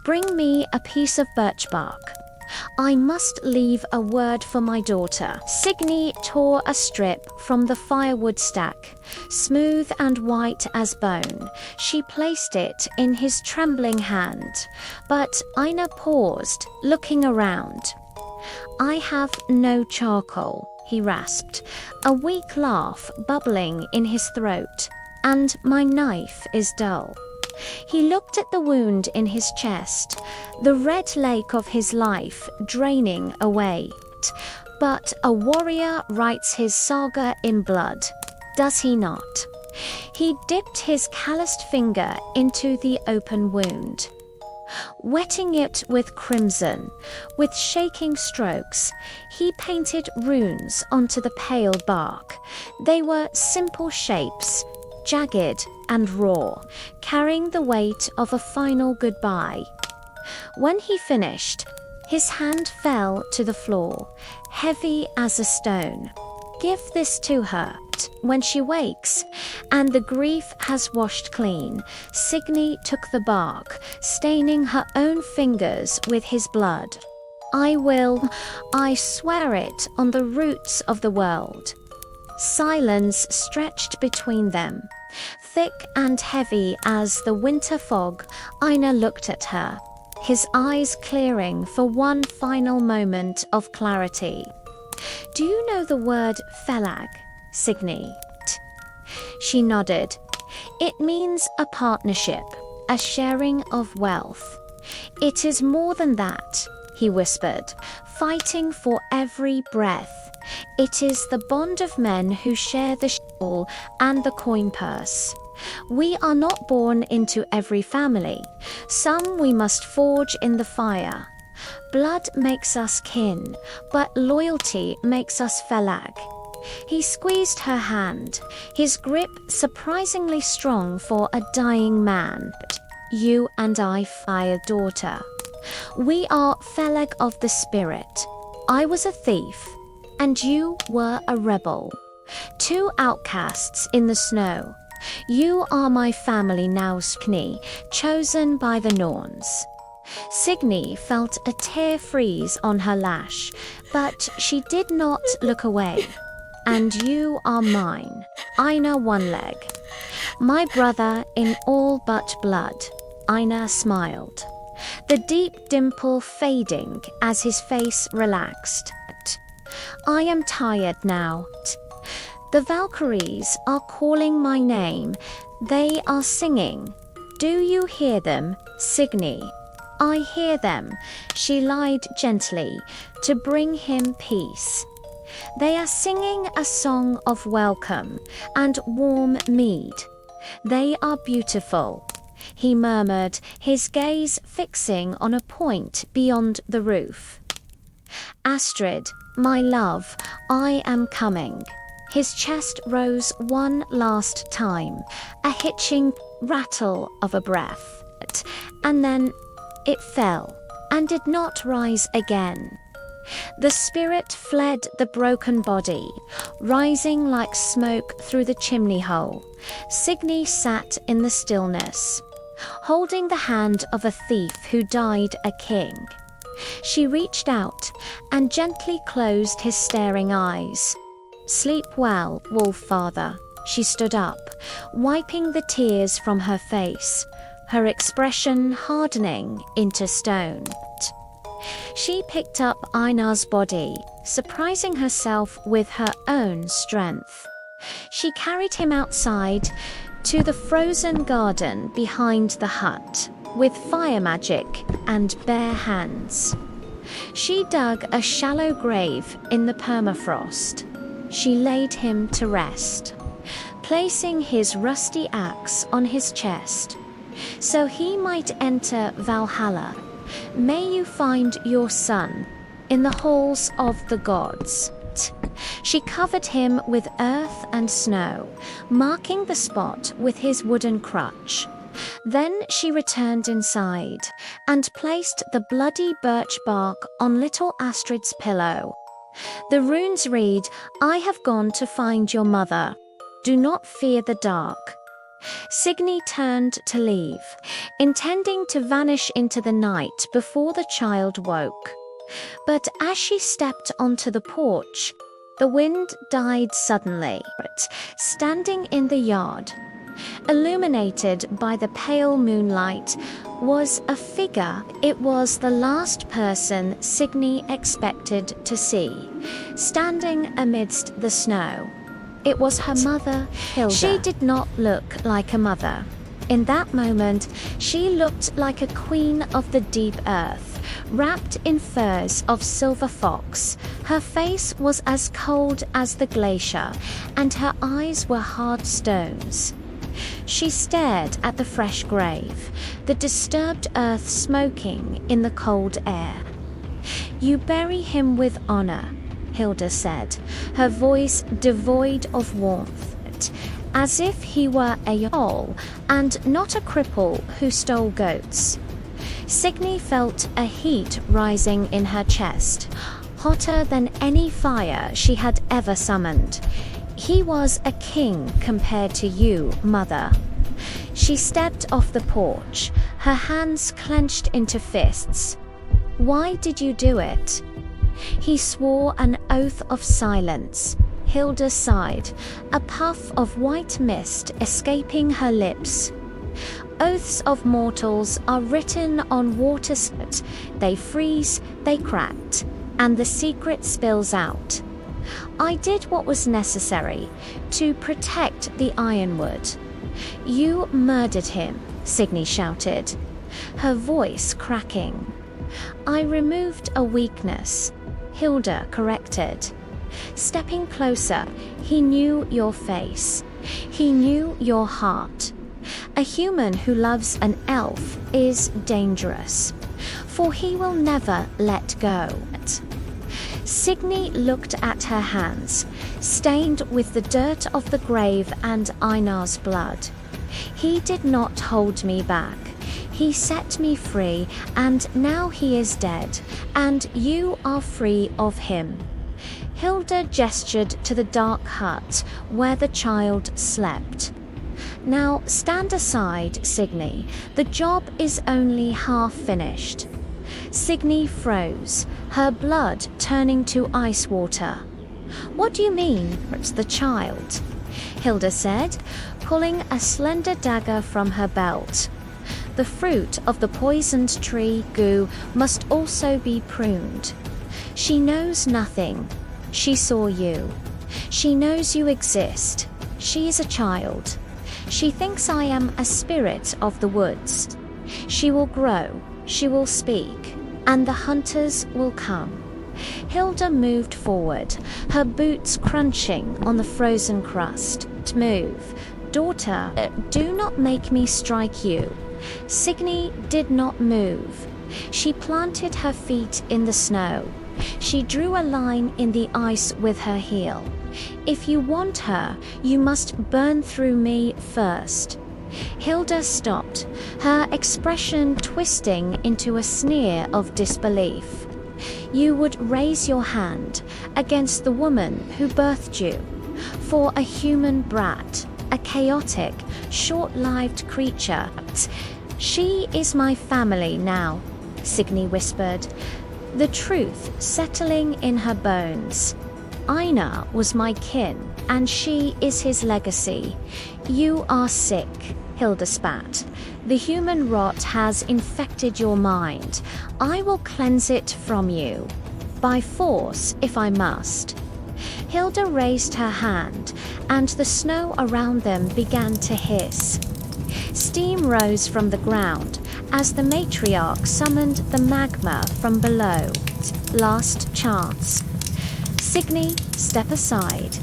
Bring me a piece of birch bark. I must leave a word for my daughter. Signy tore a strip from the firewood stack, smooth and white as bone. She placed it in his trembling hand, but Einar paused, looking around. I have no charcoal, he rasped, a weak laugh bubbling in his throat, and my knife is dull. He looked at the wound in his chest, the red lake of his life draining away. But a warrior writes his saga in blood, does he not? He dipped his calloused finger into the open wound, wetting it with crimson. With shaking strokes, he painted runes onto the pale bark. They were simple shapes, jagged and raw, carrying the weight of a final goodbye. When he finished, his hand fell to the floor, heavy as a stone. Give this to her when she wakes, and the grief has washed clean. Signy took the bark, staining her own fingers with his blood. I swear it on the roots of the world. Silence stretched between them, thick and heavy as the winter fog. Einar looked at her, his eyes clearing for one final moment of clarity. Do you know the word felag, Signy? She nodded. It means a partnership, a sharing of wealth. It is more than that, he whispered, fighting for every breath. It is the bond of men who share the shawl and the coin purse. We are not born into every family. Some we must forge in the fire. Blood makes us kin, but loyalty makes us felag. He squeezed her hand, his grip surprisingly strong for a dying man. You and I, fire daughter. We are felag of the spirit. I was a thief, and you were a rebel. Two outcasts in the snow. You are my family now, Signy, chosen by the Norns. Signy felt a tear freeze on her lash, but she did not look away. And you are mine, Einar One Leg. My brother in all but blood, Einar smiled, the deep dimple fading as his face relaxed. I am tired now. The Valkyries are calling my name. They are singing. Do you hear them, Signy? I hear them, she lied gently, to bring him peace. They are singing a song of welcome and warm mead. They are beautiful, he murmured, his gaze fixing on a point beyond the roof. Astrid, my love, I am coming. His chest rose one last time, a hitching rattle of a breath, and then it fell and did not rise again. The spirit fled the broken body, rising like smoke through the chimney hole. Signy sat in the stillness, holding the hand of a thief who died a king. She reached out and gently closed his staring eyes. Sleep well, Wolf Father. She stood up, wiping the tears from her face, her expression hardening into stone. She picked up Einar's body, surprising herself with her own strength. She carried him outside to the frozen garden behind the hut, with fire magic and bare hands. She dug a shallow grave in the permafrost. She laid him to rest, placing his rusty axe on his chest, so he might enter Valhalla. May you find your son in the halls of the gods. She covered him with earth and snow, marking the spot with his wooden crutch. Then she returned inside and placed the bloody birch bark on little Astrid's pillow. The runes read, I have gone to find your mother. Do not fear the dark. Signy turned to leave, intending to vanish into the night before the child woke. But as she stepped onto the porch, the wind died suddenly. Standing in the yard, illuminated by the pale moonlight, was a figure. It was the last person Signy expected to see, standing amidst the snow. It was her mother, Hilda. She did not look like a mother. In that moment, she looked like a queen of the deep earth, wrapped in furs of silver fox. Her face was as cold as the glacier, and her eyes were hard stones. She stared at the fresh grave, the disturbed earth smoking in the cold air. "You bury him with honor," Hilda said, her voice devoid of warmth, as if he were a Yol and not a cripple who stole goats. Signy felt a heat rising in her chest, hotter than any fire she had ever summoned. "He was a king compared to you, mother." She stepped off the porch, her hands clenched into fists. "Why did you do it?" He swore an oath of silence. Hilda sighed, a puff of white mist escaping her lips. "Oaths of mortals are written on water. They freeze, they crack, and the secret spills out. I did what was necessary to protect the Ironwood." "You murdered him," Signy shouted, her voice cracking. "I removed a weakness," Hilda corrected. Stepping closer, he knew your face. He knew your heart. A human who loves an elf is dangerous, for he will never let go. Signy looked at her hands, stained with the dirt of the grave and Einar's blood. "He did not hold me back. He set me free, and now he is dead, and you are free of him." Hilda gestured to the dark hut where the child slept. "Now stand aside, Signy. The job is only half finished." Signy froze, her blood turning to ice water. "What do you mean, it's the child?" Hilda said, pulling a slender dagger from her belt. "The fruit of the poisoned tree, goo, must also be pruned. She knows nothing. She saw you. She knows you exist. She is a child. She thinks I am a spirit of the woods. She will grow, she will speak, and the hunters will come." Hilda moved forward, her boots crunching on the frozen crust. "Move. Daughter, do not make me strike you." Signy did not move. She planted her feet in the snow. She drew a line in the ice with her heel. "If you want her, you must burn through me first." Hilda stopped, her expression twisting into a sneer of disbelief. "You would raise your hand against the woman who birthed you, for a human brat, a chaotic, short-lived creature." "She is my family now," Signy whispered, the truth settling in her bones. "Einar was my kin, and she is his legacy. You are sick," Hilda spat. "The human rot has infected your mind. I will cleanse it from you. By force, if I must." Hilda raised her hand, and the snow around them began to hiss. Steam rose from the ground as the Matriarch summoned the Magma from below. "Last chance." "Signy, step aside."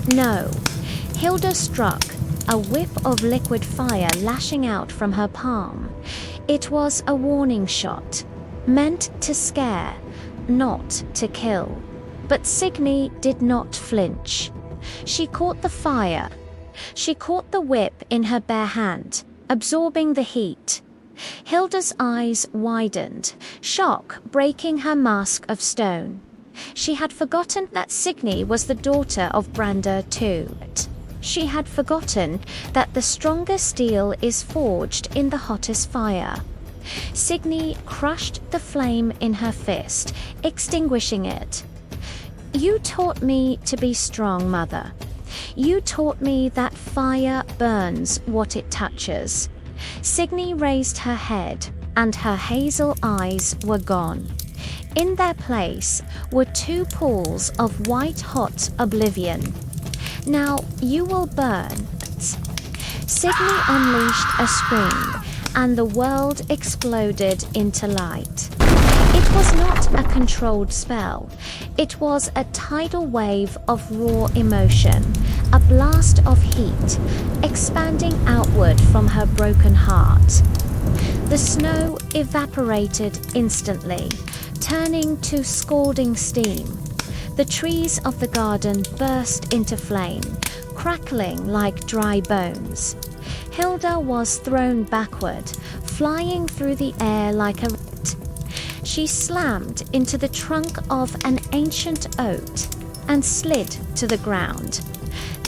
"No." Hilda struck, a whip of liquid fire lashing out from her palm. It was a warning shot, meant to scare, not to kill. But Signy did not flinch. She caught the fire. She caught the whip in her bare hand, absorbing the heat. Hilda's eyes widened, shock breaking her mask of stone. She had forgotten that Signy was the daughter of Brander too. She had forgotten that the strongest steel is forged in the hottest fire. Signy crushed the flame in her fist, extinguishing it. "You taught me to be strong, Mother. You taught me that fire burns what it touches." Signy raised her head, and her hazel eyes were gone. In their place were two pools of white-hot oblivion. "Now you will burn." Signy unleashed a scream, and the world exploded into light. It was not a controlled spell. It was a tidal wave of raw emotion, a blast of heat, expanding outward from her broken heart. The snow evaporated instantly, turning to scalding steam. The trees of the garden burst into flame, crackling like dry bones. Hilda was thrown backward, flying through the air like a rat. She slammed into the trunk of an ancient oak and slid to the ground.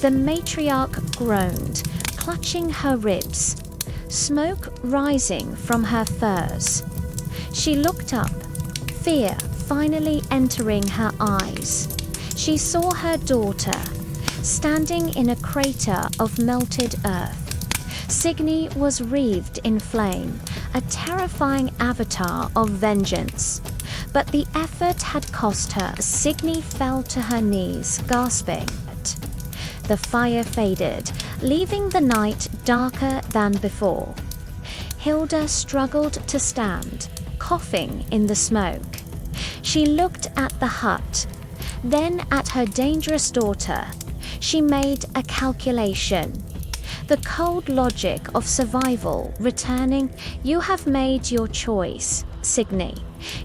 The matriarch groaned, clutching her ribs, smoke rising from her furs. She looked up, fear finally entering her eyes. She saw her daughter, standing in a crater of melted earth. Signy was wreathed in flame, a terrifying avatar of vengeance. But the effort had cost her. Signy fell to her knees, gasping. The fire faded, leaving the night darker than before. Hilda struggled to stand, coughing in the smoke. She looked at the hut, then at her dangerous daughter. She made a calculation. The cold logic of survival returning. "You have made your choice, Signy.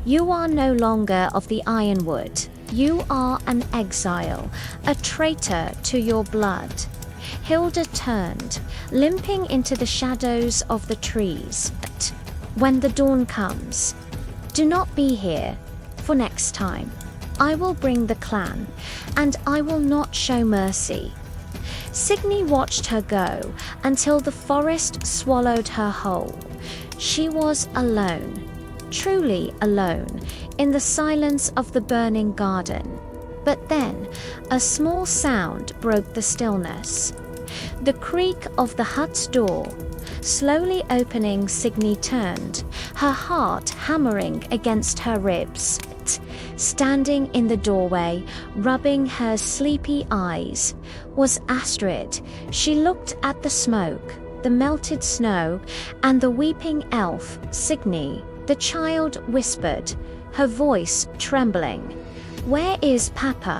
You are no longer of the Ironwood. You are an exile, a traitor to your blood." Hilda turned, limping into the shadows of the trees. "But when the dawn comes, do not be here, for next time I will bring the clan, and I will not show mercy." Signy watched her go until the forest swallowed her whole. She was alone, truly alone, in the silence of the burning garden. But then a small sound broke the stillness. The creak of the hut's door. Slowly opening, Signy turned, her heart hammering against her ribs. Standing in the doorway, rubbing her sleepy eyes, was Astrid. She looked at the smoke, the melted snow, and the weeping elf. "Signy," the child whispered, her voice trembling. "Where is Papa?"